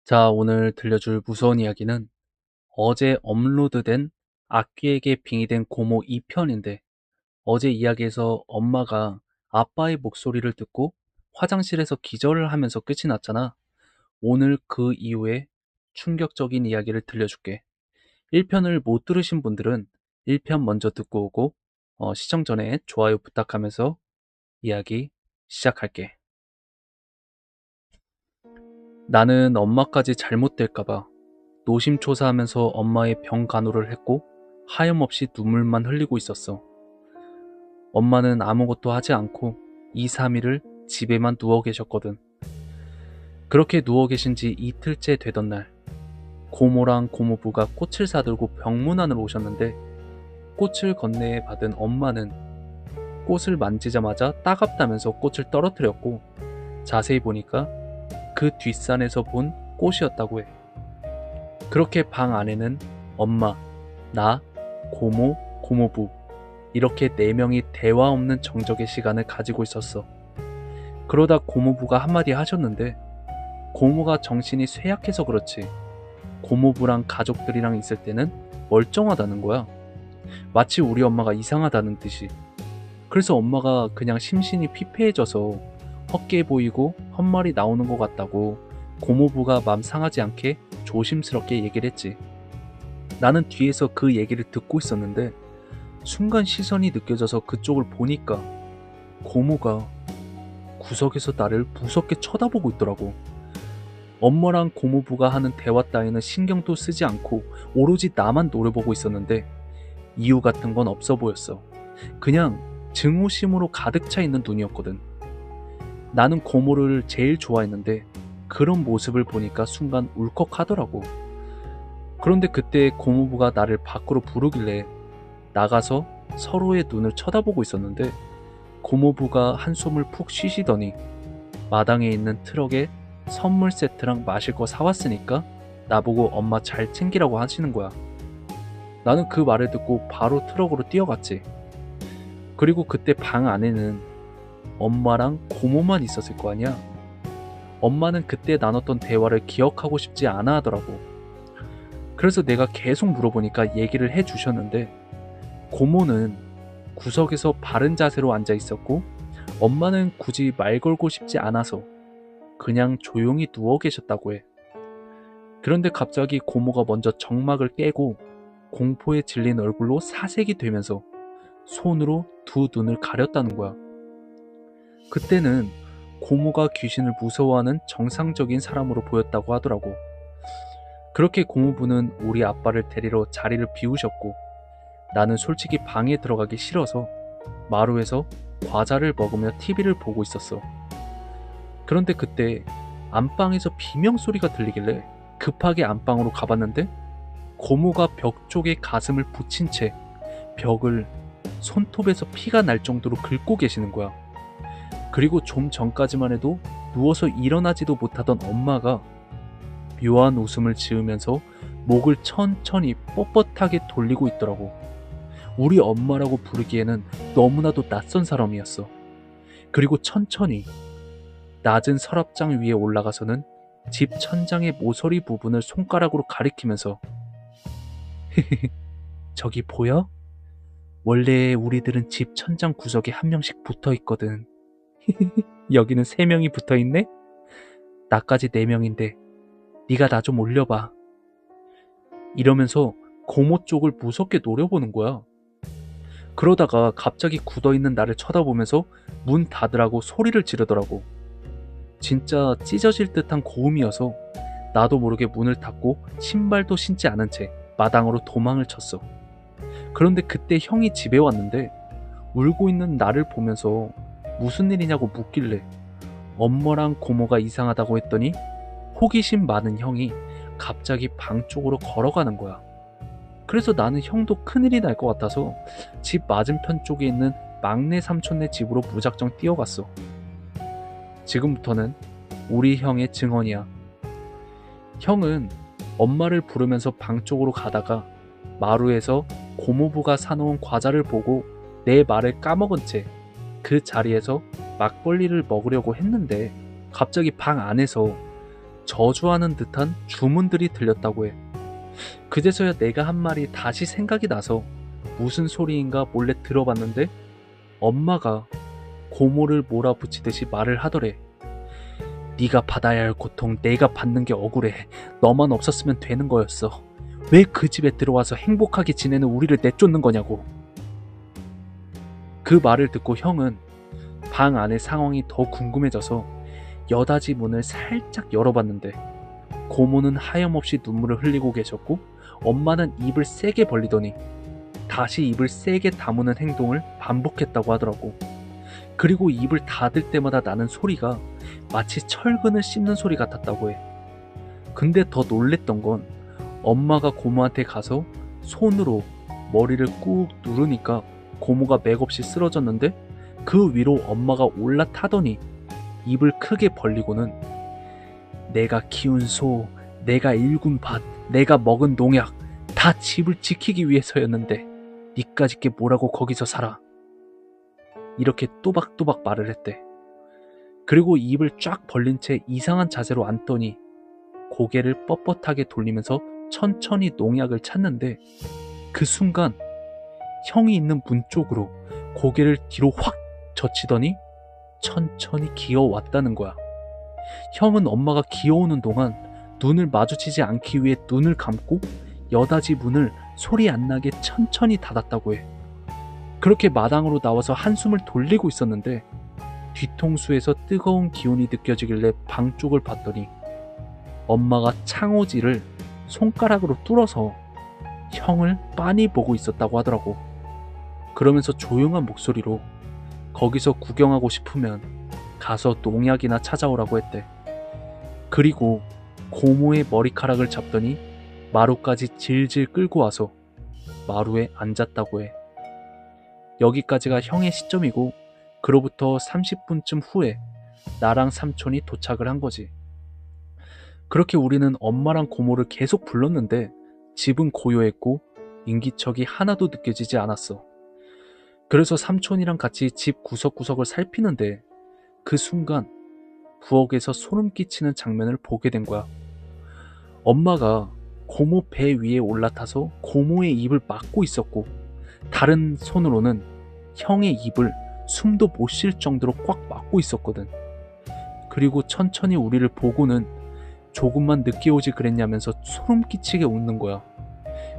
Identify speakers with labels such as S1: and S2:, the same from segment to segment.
S1: 자, 오늘 들려줄 무서운 이야기는 어제 업로드된 악귀에게 빙의된 고모 2편인데, 어제 이야기에서 엄마가 아빠의 목소리를 듣고 화장실에서 기절을 하면서 끝이 났잖아. 오늘 그 이후에 충격적인 이야기를 들려줄게. 1편을 못 들으신 분들은 1편 먼저 듣고 오고, 시청 전에 좋아요 부탁하면서 이야기 시작할게. 나는 엄마까지 잘못될까봐 노심초사하면서 엄마의 병 간호를 했고 하염없이 눈물만 흘리고 있었어. 엄마는 아무것도 하지 않고 2, 3일을 집에만 누워 계셨거든. 그렇게 누워 계신 지 이틀째 되던 날, 고모랑 고모부가 꽃을 사들고 병문안으로 오셨는데, 꽃을 건네에 받은 엄마는 꽃을 만지자마자 따갑다면서 꽃을 떨어뜨렸고, 자세히 보니까 그 뒷산에서 본 꽃이었다고 해. 그렇게 방 안에는 엄마, 나, 고모, 고모부 이렇게 4명이 대화 없는 정적의 시간을 가지고 있었어. 그러다 고모부가 한마디 하셨는데, 고모가 정신이 쇠약해서 그렇지 고모부랑 가족들이랑 있을 때는 멀쩡하다는 거야. 마치 우리 엄마가 이상하다는 듯이. 그래서 엄마가 그냥 심신이 피폐해져서 헛게 보이고 헛말이 나오는 것 같다고 고모부가 맘 상하지 않게 조심스럽게 얘기를 했지. 나는 뒤에서 그 얘기를 듣고 있었는데, 순간 시선이 느껴져서 그쪽을 보니까 고모가 구석에서 나를 무섭게 쳐다보고 있더라고. 엄마랑 고모부가 하는 대화 따위는 신경도 쓰지 않고 오로지 나만 노려보고 있었는데, 이유 같은 건 없어 보였어. 그냥 증오심으로 가득 차 있는 눈이었거든. 나는 고모를 제일 좋아했는데 그런 모습을 보니까 순간 울컥하더라고. 그런데 그때 고모부가 나를 밖으로 부르길래 나가서 서로의 눈을 쳐다보고 있었는데, 고모부가 한숨을 푹 쉬시더니 마당에 있는 트럭에 선물 세트랑 마실 거 사왔으니까 나보고 엄마 잘 챙기라고 하시는 거야. 나는 그 말을 듣고 바로 트럭으로 뛰어갔지. 그리고 그때 방 안에는 엄마랑 고모만 있었을 거 아니야. 엄마는 그때 나눴던 대화를 기억하고 싶지 않아 하더라고. 그래서 내가 계속 물어보니까 얘기를 해주셨는데, 고모는 구석에서 바른 자세로 앉아 있었고, 엄마는 굳이 말 걸고 싶지 않아서 그냥 조용히 누워 계셨다고 해. 그런데 갑자기 고모가 먼저 정막을 깨고 공포에 질린 얼굴로 사색이 되면서 손으로 두 눈을 가렸다는 거야. 그때는 고모가 귀신을 무서워하는 정상적인 사람으로 보였다고 하더라고. 그렇게 고모부는 우리 아빠를 데리러 자리를 비우셨고, 나는 솔직히 방에 들어가기 싫어서 마루에서 과자를 먹으며 TV를 보고 있었어. 그런데 그때 안방에서 비명소리가 들리길래 급하게 안방으로 가봤는데, 고모가 벽 쪽에 가슴을 붙인 채 벽을 손톱에서 피가 날 정도로 긁고 계시는 거야. 그리고 좀 전까지만 해도 누워서 일어나지도 못하던 엄마가 묘한 웃음을 지으면서 목을 천천히 뻣뻣하게 돌리고 있더라고. 우리 엄마라고 부르기에는 너무나도 낯선 사람이었어. 그리고 천천히 낮은 서랍장 위에 올라가서는 집 천장의 모서리 부분을 손가락으로 가리키면서 저기 보여? 원래 우리들은 집 천장 구석에 한 명씩 붙어 있거든. 여기는 3명이 붙어 있네? 나까지 4명인데 네가 나 좀 올려봐. 이러면서 고모 쪽을 무섭게 노려보는 거야. 그러다가 갑자기 굳어있는 나를 쳐다보면서 문 닫으라고 소리를 지르더라고. 진짜 찢어질 듯한 고음이어서 나도 모르게 문을 닫고 신발도 신지 않은 채 마당으로 도망을 쳤어. 그런데 그때 형이 집에 왔는데 울고 있는 나를 보면서 무슨 일이냐고 묻길래 엄마랑 고모가 이상하다고 했더니, 호기심 많은 형이 갑자기 방 쪽으로 걸어가는 거야. 그래서 나는 형도 큰일이 날 것 같아서 집 맞은편 쪽에 있는 막내 삼촌네 집으로 무작정 뛰어갔어. 지금부터는 우리 형의 증언이야. 형은 엄마를 부르면서 방 쪽으로 가다가 마루에서 고모부가 사놓은 과자를 보고 내 말을 까먹은 채 그 자리에서 막걸리를 먹으려고 했는데, 갑자기 방 안에서 저주하는 듯한 주문들이 들렸다고 해. 그제서야 내가 한 말이 다시 생각이 나서 무슨 소리인가 몰래 들어봤는데 엄마가 고모를 몰아붙이듯이 말을 하더래. 네가 받아야 할 고통 내가 받는 게 억울해. 너만 없었으면 되는 거였어. 왜 그 집에 들어와서 행복하게 지내는 우리를 내쫓는 거냐고. 그 말을 듣고 형은 방 안의 상황이 더 궁금해져서 여닫이 문을 살짝 열어봤는데 고모는 하염없이 눈물을 흘리고 계셨고 엄마는 입을 세게 벌리더니 다시 입을 세게 다무는 행동을 반복했다고 하더라고. 그리고 입을 닫을 때마다 나는 소리가 마치 철근을 씹는 소리 같았다고 해. 근데 더 놀랬던 건 엄마가 고모한테 가서 손으로 머리를 꾹 누르니까 고모가 맥없이 쓰러졌는데 그 위로 엄마가 올라타더니 입을 크게 벌리고는 내가 키운 소, 내가 일군 밭, 내가 먹은 농약 다 집을 지키기 위해서였는데 니까짓 게 뭐라고 거기서 살아. 이렇게 또박또박 말을 했대. 그리고 입을 쫙 벌린 채 이상한 자세로 앉더니 고개를 뻣뻣하게 돌리면서 천천히 농약을 찾는데 그 순간 형이 있는 문 쪽으로 고개를 뒤로 확 젖히더니 천천히 기어왔다는 거야. 형은 엄마가 기어오는 동안 눈을 마주치지 않기 위해 눈을 감고 여닫이 문을 소리 안 나게 천천히 닫았다고 해. 그렇게 마당으로 나와서 한숨을 돌리고 있었는데 뒤통수에서 뜨거운 기운이 느껴지길래 방 쪽을 봤더니 엄마가 창호지를 손가락으로 뚫어서 형을 빤히 보고 있었다고 하더라고. 그러면서 조용한 목소리로 거기서 구경하고 싶으면 가서 농약이나 찾아오라고 했대. 그리고 고모의 머리카락을 잡더니 마루까지 질질 끌고 와서 마루에 앉았다고 해. 여기까지가 형의 시점이고 그로부터 30분쯤 후에 나랑 삼촌이 도착을 한 거지. 그렇게 우리는 엄마랑 고모를 계속 불렀는데 집은 고요했고 인기척이 하나도 느껴지지 않았어. 그래서 삼촌이랑 같이 집 구석구석을 살피는데 그 순간 부엌에서 소름 끼치는 장면을 보게 된 거야. 엄마가 고모 배 위에 올라타서 고모의 입을 막고 있었고 다른 손으로는 형의 입을 숨도 못 쉴 정도로 꽉 막고 있었거든. 그리고 천천히 우리를 보고는 조금만 늦게 오지 그랬냐면서 소름 끼치게 웃는 거야.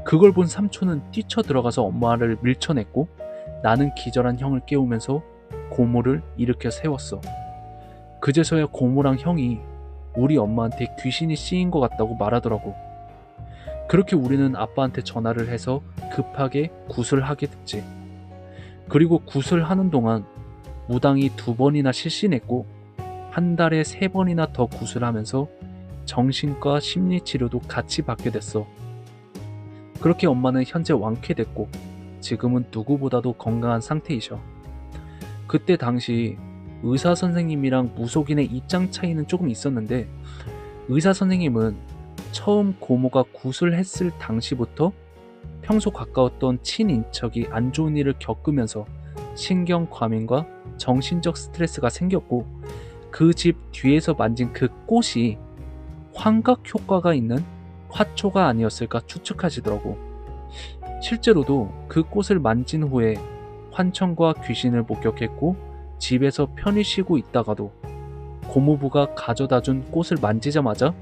S1: 그걸 본 삼촌은 뛰쳐 들어가서 엄마를 밀쳐냈고 나는 기절한 형을 깨우면서 고모를 일으켜 세웠어. 그제서야 고모랑 형이 우리 엄마한테 귀신이 씌인 것 같다고 말하더라고. 그렇게 우리는 아빠한테 전화를 해서 급하게 굿을 하게 됐지. 그리고 굿을 하는 동안 무당이 2번이나 실신했고 한 달에 3번이나 더 굿을 하면서 정신과 심리치료도 같이 받게 됐어. 그렇게 엄마는 현재 완쾌됐고 지금은 누구보다도 건강한 상태이셔. 그때 당시 의사 선생님이랑 무속인의 입장 차이는 조금 있었는데 의사 선생님은 처음 고모가 굿을 했을 당시부터 평소 가까웠던 친인척이 안 좋은 일을 겪으면서 신경 과민과 정신적 스트레스가 생겼고 그 집 뒤에서 만진 그 꽃이 환각 효과가 있는 화초가 아니었을까 추측하시더라고. 실제로도 그 꽃을 만진 후에 환청과 귀신을 목격했고 집에서 편히 쉬고 있다가도 고모부가 가져다준 꽃을 만지자마자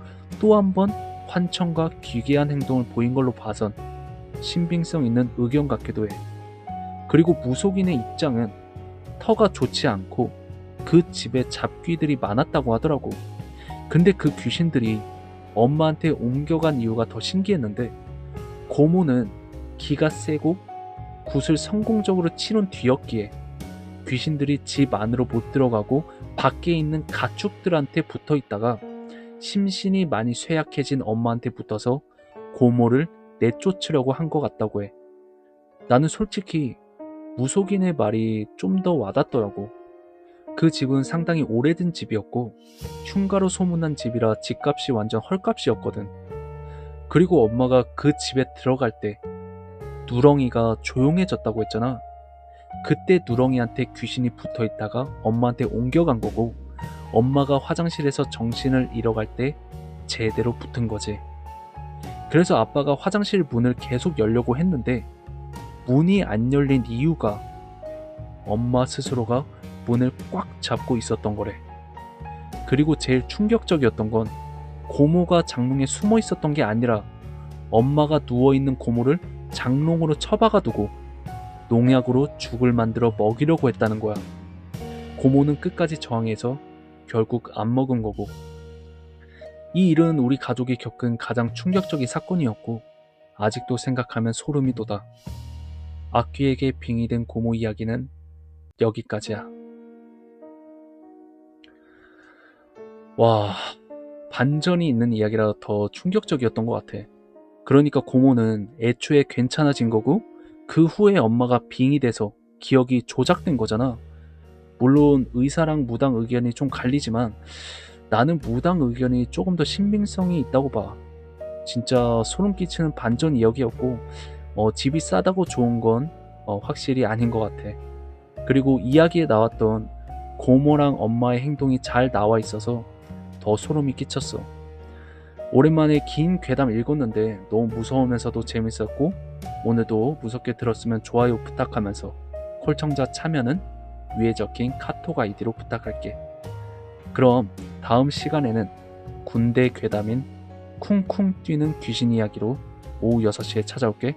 S1: 또 한 번 환청과 기괴한 행동을 보인 걸로 봐선 신빙성 있는 의견 같기도 해. 그리고 무속인의 입장은 터가 좋지 않고 그 집에 잡귀들이 많았다고 하더라고. 근데 그 귀신들이 엄마한테 옮겨간 이유가 더 신기했는데 고모는 기가 세고 굿을 성공적으로 치른 뒤였기에 귀신들이 집 안으로 못 들어가고 밖에 있는 가축들한테 붙어 있다가 심신이 많이 쇠약해진 엄마한테 붙어서 고모를 내쫓으려고 한 것 같다고 해. 나는 솔직히 무속인의 말이 좀 더 와닿더라고. 그 집은 상당히 오래된 집이었고 흉가로 소문난 집이라 집값이 완전 헐값이었거든. 그리고 엄마가 그 집에 들어갈 때 누렁이가 조용해졌다고 했잖아. 그때 누렁이한테 귀신이 붙어 있다가 엄마한테 옮겨간 거고 엄마가 화장실에서 정신을 잃어갈 때 제대로 붙은 거지. 그래서 아빠가 화장실 문을 계속 열려고 했는데 문이 안 열린 이유가 엄마 스스로가 문을 꽉 잡고 있었던 거래. 그리고 제일 충격적이었던 건 고모가 장롱에 숨어 있었던 게 아니라 엄마가 누워있는 고모를 장롱으로 처박아 두고 농약으로 죽을 만들어 먹이려고 했다는 거야. 고모는 끝까지 저항해서 결국 안 먹은 거고. 이 일은 우리 가족이 겪은 가장 충격적인 사건이었고 아직도 생각하면 소름이 돋아. 악귀에게 빙의된 고모 이야기는 여기까지야. 와, 반전이 있는 이야기라 더 충격적이었던 것 같아. 그러니까 고모는 애초에 괜찮아진 거고 그 후에 엄마가 빙의돼서 기억이 조작된 거잖아. 물론 의사랑 무당 의견이 좀 갈리지만 나는 무당 의견이 조금 더 신빙성이 있다고 봐. 진짜 소름 끼치는 반전 이야기였고 집이 싸다고 좋은 건 확실히 아닌 것 같아. 그리고 이야기에 나왔던 고모랑 엄마의 행동이 잘 나와 있어서 더 소름이 끼쳤어. 오랜만에 긴 괴담 읽었는데 너무 무서우면서도 재밌었고 오늘도 무섭게 들었으면 좋아요 부탁하면서 콜청자 참여는 위에 적힌 카톡 아이디로 부탁할게. 그럼 다음 시간에는 군대 괴담인 쿵쿵 뛰는 귀신 이야기로 오후 6시에 찾아올게.